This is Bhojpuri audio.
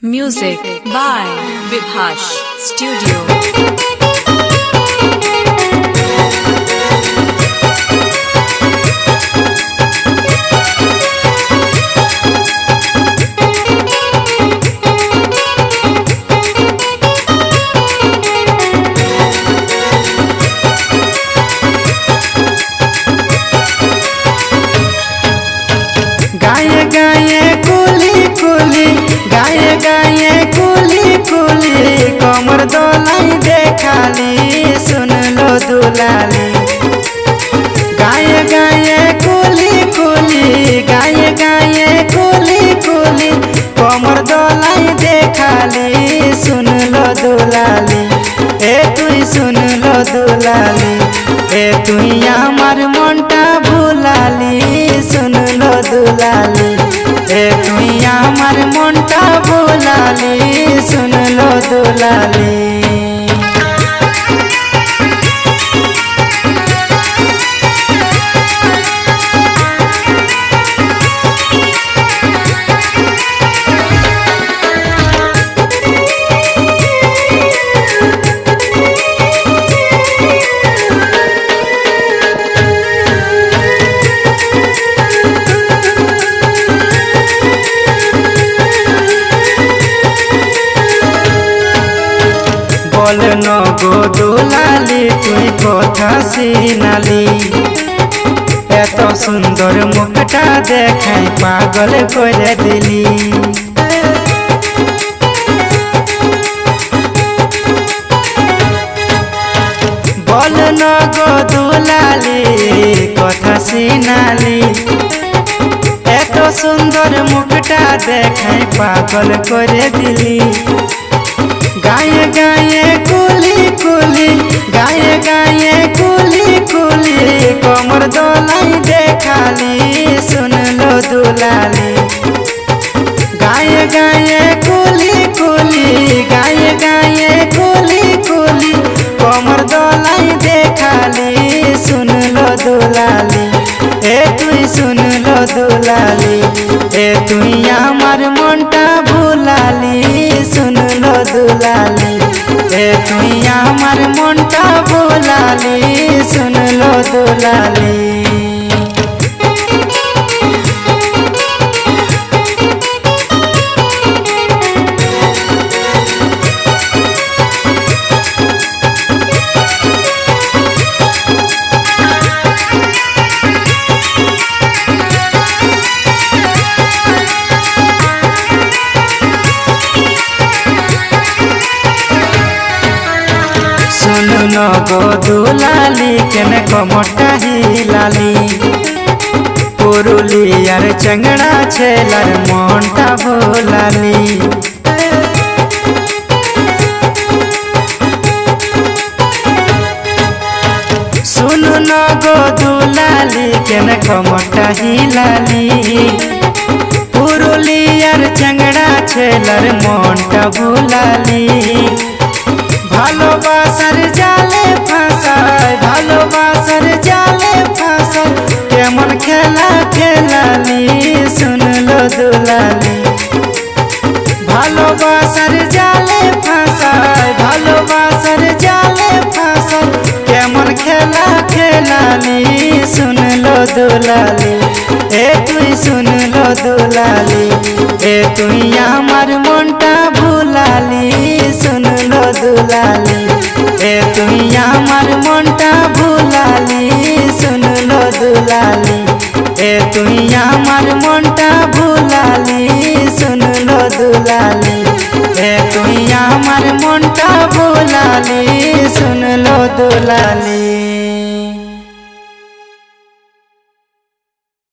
Music by Vibhash Studio. गाये गाये कुली कुली गाये गाये कुली कुली कमर दोलाई देखाली सुन लो दुलाली। गाये गाये कुली कुली गाये गाये कुली कुली कमर दोलाई देखाली सुन लो दुलाली। ए तुई सुन लो दुलाली ए तुई आमार मनटा भुलाली सुन लो दुलाली। ए तुई आमार मनटा भुलाली सुन लो दुलाली। বল নগো দুলালি তুই কথা সিনালি এত সুন্দর মুখটা দেখাই পাগল করে দিলি। বল নগো দুলালি কথা সিনালি এত সুন্দর মুখটা দেখাই পাগল করে দিলি। गाये गाये कुली कुली गाये गाये कुली कुली कमर दोलाई देखाली सुन लो दुलाली। गाये गाये कुली कुली गाये गाये कुली कुली कमर दोलाई देखाली सुन लो दुलाली। ए तुई सुन लो दुलाली ए तुई आमार मनटा भुलाली सुन लो दुलाली। ए तुई आमार मनटा भुलाली सुन लो दुलाली। सुन नगो दुलाली केने कमरटा हिलाली पुरुलियार चंगड़ा छेलार मनटा भुलाली। सुन नगो दुलाली केने कमरटा हिलाली पुरुलियार चंगड़ा छेलार मनटा भुलाली। ভালোবাসার জালে ফাঁসায় ভালোবাসার জালে ফাঁসায় কেমন খেলা খেলালি শুন লো দুলালি। ভালোবাসার জালে ফাঁসায় ভালোবাসার জালে ফাঁসায় কেমন খেলা খেলালি শুন লো দুলালি। এ তুই শুন লো দুলালি এ তুই আমার মনটা ভুলালি শুন লো দুলালি। এ তুই আমার মনটা ভুলালি শুন লো দুলালি। এ তুই আমার মনটা ভুলালি শুন লো দুলালি। এ তুই আমার মনটা ভুলালি শুন লো দুলালি।